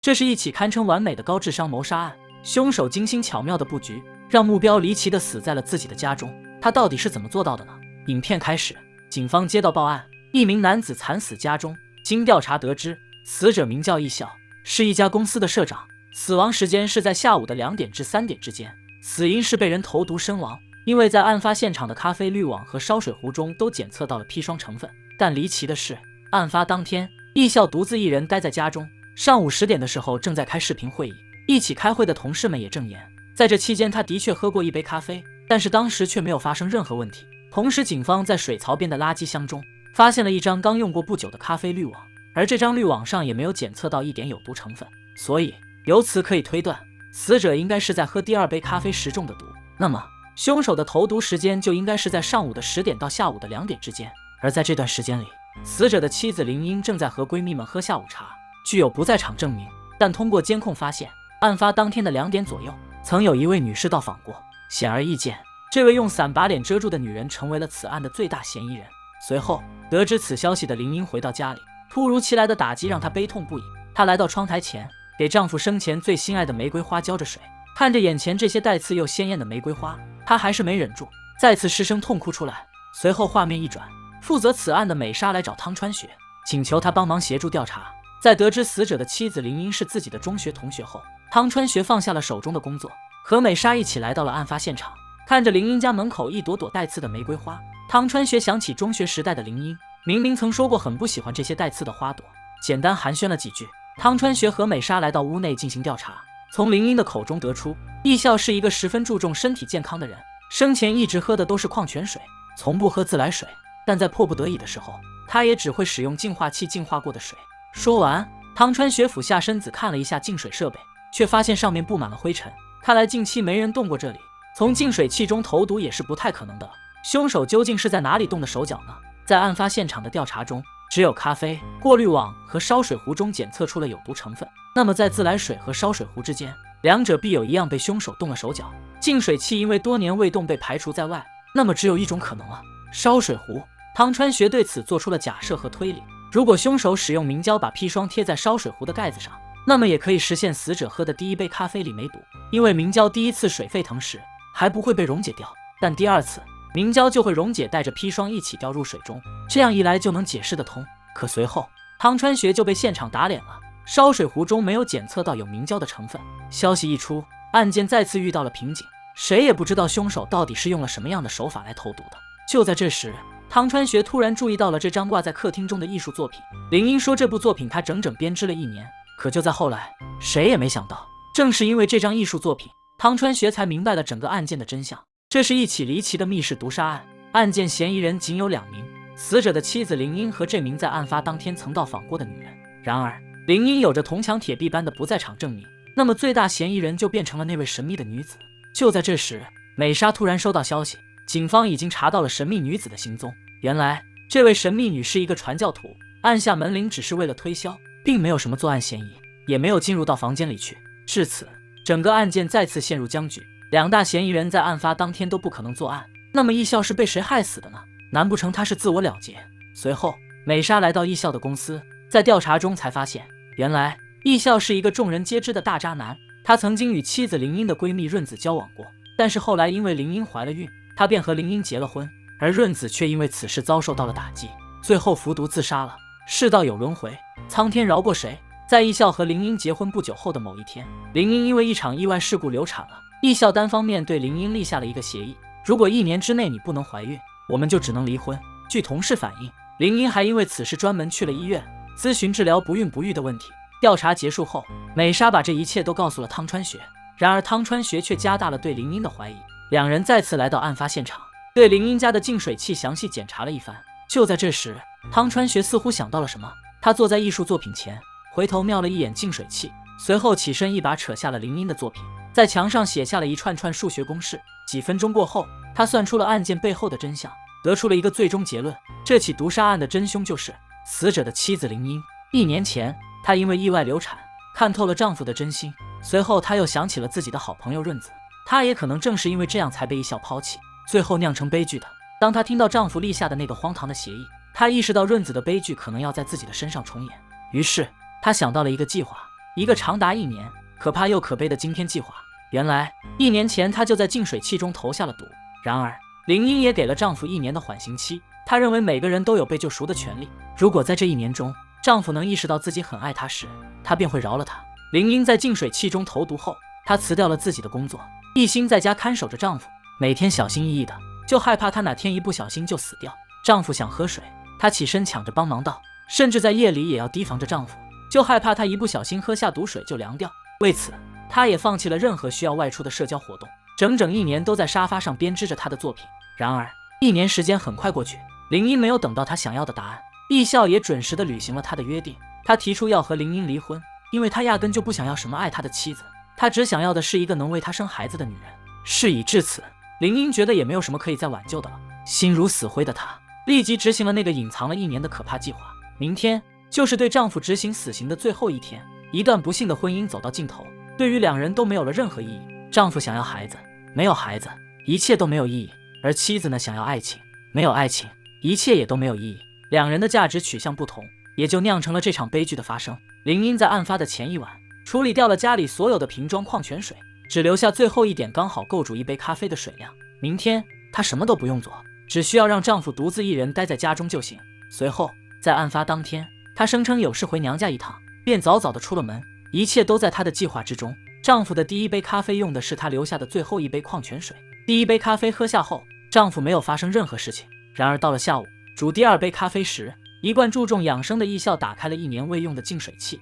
这是一起堪称完美的高智商谋杀案，凶手精心巧妙的布局，让目标离奇的死在了自己的家中。他到底是怎么做到的呢？影片开始，警方接到报案，一名男子惨死家中。经调查得知，死者名叫易笑，是一家公司的社长，死亡时间是在下午的2点至3点之间，死因是被人投毒身亡。因为在案发现场的咖啡滤网和烧水壶中都检测到了砒霜成分，但离奇的是，案发当天，易笑独自一人待在家中。上午10点的时候，正在开视频会议，一起开会的同事们也正言，在这期间他的确喝过一杯咖啡，但是当时却没有发生任何问题。同时，警方在水槽边的垃圾箱中发现了一张刚用过不久的咖啡滤网，而这张滤网上也没有检测到一点有毒成分，所以由此可以推断，死者应该是在喝第2杯咖啡时中的毒。那么凶手的投毒时间就应该是在上午的10点到下午的2点之间，而在这段时间里，死者的妻子林英正在和闺蜜们喝下午茶，具有不在场证明，但通过监控发现，案发当天的2点左右，曾有一位女士到访过。显而易见，这位用伞把脸遮住的女人成为了此案的最大嫌疑人。随后得知此消息的林英回到家里，突如其来的打击让她悲痛不已。她来到窗台前，给丈夫生前最心爱的玫瑰花浇着水，看着眼前这些带刺又鲜艳的玫瑰花，她还是没忍住，再次失声痛哭出来。随后画面一转，负责此案的美莎来找汤川学，请求他帮忙协助调查。在得知死者的妻子林英是自己的中学同学后，汤川学放下了手中的工作，和美莎一起来到了案发现场。看着林英家门口一朵朵带刺的玫瑰花，汤川学想起中学时代的林英，明明曾说过很不喜欢这些带刺的花朵。简单寒暄了几句，汤川学和美莎来到屋内进行调查。从林英的口中得出，易笑是一个十分注重身体健康的人，生前一直喝的都是矿泉水，从不喝自来水，但在迫不得已的时候，他也只会使用净化器净化过的水。说完，汤川学俯下身子看了一下净水设备，却发现上面布满了灰尘，看来近期没人动过这里，从净水器中投毒也是不太可能的了。凶手究竟是在哪里动的手脚呢？在案发现场的调查中，只有咖啡、过滤网和烧水壶中检测出了有毒成分，那么在自来水和烧水壶之间，两者必有一样被凶手动了手脚。净水器因为多年未动被排除在外，那么只有一种可能了，烧水壶。汤川学对此做出了假设和推理，如果凶手使用明胶把砒霜贴在烧水壶的盖子上，那么也可以实现死者喝的第1杯咖啡里没毒，因为明胶第1次水沸腾时还不会被溶解掉，但第2次明胶就会溶解，带着砒霜一起掉入水中，这样一来就能解释得通。可随后汤川学就被现场打脸了，烧水壶中没有检测到有明胶的成分。消息一出，案件再次遇到了瓶颈，谁也不知道凶手到底是用了什么样的手法来投毒的。就在这时，汤川学突然注意到了这张挂在客厅中的艺术作品。林英说这部作品他整整编织了1年，可就在后来，谁也没想到，正是因为这张艺术作品，汤川学才明白了整个案件的真相。这是一起离奇的密室毒杀案，案件嫌疑人仅有2名，死者的妻子林英和这名在案发当天曾到访过的女人。然而林英有着铜墙铁壁般的不在场证明，那么最大嫌疑人就变成了那位神秘的女子。就在这时，美莎突然收到消息，警方已经查到了神秘女子的行踪。原来这位神秘女是一个传教徒，按下门铃只是为了推销，并没有什么作案嫌疑，也没有进入到房间里去。至此，整个案件再次陷入僵局，两大嫌疑人在案发当天都不可能作案。那么易笑是被谁害死的呢？难不成他是自我了结？随后美莎来到易笑的公司，在调查中才发现，原来易笑是一个众人皆知的大渣男。他曾经与妻子林英的闺蜜润子交往过，但是后来因为林英怀了孕，他便和林英结了婚，而润子却因为此事遭受到了打击，最后服毒自杀了。世道有轮回，苍天饶过谁？在易笑和林英结婚不久后的某一天，林英因为一场意外事故流产了。易笑单方面对林英立下了一个协议，如果1年之内你不能怀孕，我们就只能离婚。据同事反映，林英还因为此事专门去了医院咨询治疗不孕不育的问题。调查结束后，美莎把这一切都告诉了汤川学，然而汤川学却加大了对林英的怀疑。两人再次来到案发现场，对林英家的净水器详细检查了一番。就在这时，汤川学似乎想到了什么，他坐在艺术作品前，回头瞄了一眼净水器，随后起身一把扯下了林英的作品，在墙上写下了一串串数学公式。几分钟过后，他算出了案件背后的真相，得出了一个最终结论：这起毒杀案的真凶就是死者的妻子林英。1年前，她因为意外流产，看透了丈夫的真心，随后她又想起了自己的好朋友润子，她也可能正是因为这样才被易笑抛弃，最后酿成悲剧的。当她听到丈夫立下的那个荒唐的协议，她意识到润子的悲剧可能要在自己的身上重演，于是她想到了一个计划，一个长达1年可怕又可悲的惊天计划。原来1年前她就在净水器中投下了毒。然而林英也给了丈夫1年的缓刑期，她认为每个人都有被救赎的权利。如果在这1年中，丈夫能意识到自己很爱她时，她便会饶了他。林英在净水器中投毒后，她辞掉了自己的工作，一心在家看守着丈夫，每天小心翼翼的，就害怕他哪天一不小心就死掉。丈夫想喝水，她起身抢着帮忙倒，甚至在夜里也要提防着丈夫，就害怕他一不小心喝下毒水就凉掉。为此，她也放弃了任何需要外出的社交活动，整整1年都在沙发上编织着她的作品。然而1年时间很快过去，林英没有等到她想要的答案。易笑也准时地履行了他的约定，他提出要和林英离婚，因为他压根就不想要什么爱他的妻子，他只想要的是一个能为他生孩子的女人。事已至此，林英觉得也没有什么可以再挽救的了，心如死灰的她立即执行了那个隐藏了1年的可怕计划。明天就是对丈夫执行死刑的最后一天，一段不幸的婚姻走到尽头，对于2人都没有了任何意义。丈夫想要孩子，没有孩子，一切都没有意义；而妻子呢，想要爱情，没有爱情，一切也都没有意义。2人的价值取向不同，也就酿成了这场悲剧的发生。林英在案发的前1晚处理掉了家里所有的瓶装矿泉水，只留下最后一点刚好够煮1杯咖啡的水量。明天她什么都不用做，只需要让丈夫独自一人待在家中就行。随后在案发当天，她声称有事回娘家一趟，便早早的出了门，一切都在她的计划之中。丈夫的第1杯咖啡用的是她留下的最后1杯矿泉水。第1杯咖啡喝下后，丈夫没有发生任何事情。然而到了下午煮第2杯咖啡时，一贯注重养生的易笑打开了1年未用的净水器。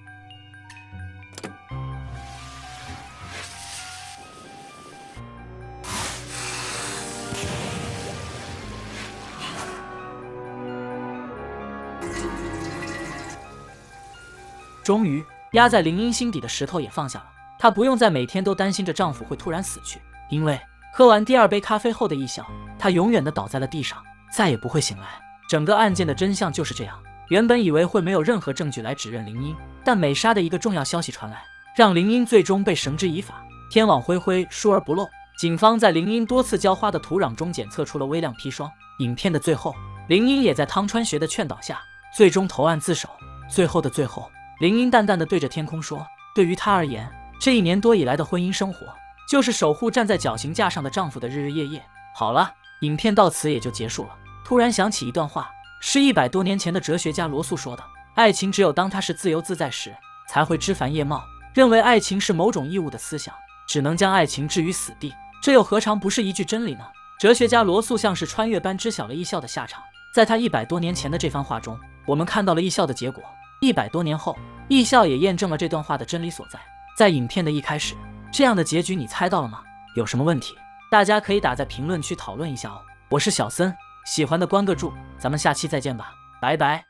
终于，压在林英心底的石头也放下了，她不用再每天都担心着丈夫会突然死去，因为喝完第2杯咖啡后的易笑，她永远地倒在了地上，再也不会醒来。整个案件的真相就是这样。原本以为会没有任何证据来指认林英，但美莎的一个重要消息传来，让林英最终被绳之以法。天网恢恢，疏而不漏。警方在林英多次浇花的土壤中检测出了微量砒霜。影片的最后，林英也在汤川学的劝导下，最终投案自首。最后的最后，林英淡淡地对着天空说，对于她而言，这1年多以来的婚姻生活，就是守护站在绞刑架上的丈夫的日日夜夜。好了，影片到此也就结束了。突然想起一段话，是100多年前的哲学家罗素说的，爱情只有当它是自由自在时，才会枝繁叶茂。认为爱情是某种义务的思想，只能将爱情置于死地，这又何尝不是一句真理呢？哲学家罗素像是穿越般知晓了易笑的下场，在他100多年前的这番话中，我们看到了易笑的结果。100多年后，易笑也验证了这段话的真理所在。在影片的一开始，这样的结局你猜到了吗？有什么问题，大家可以打在评论区讨论一下哦。我是小森，喜欢的关个注，咱们下期再见吧，拜拜。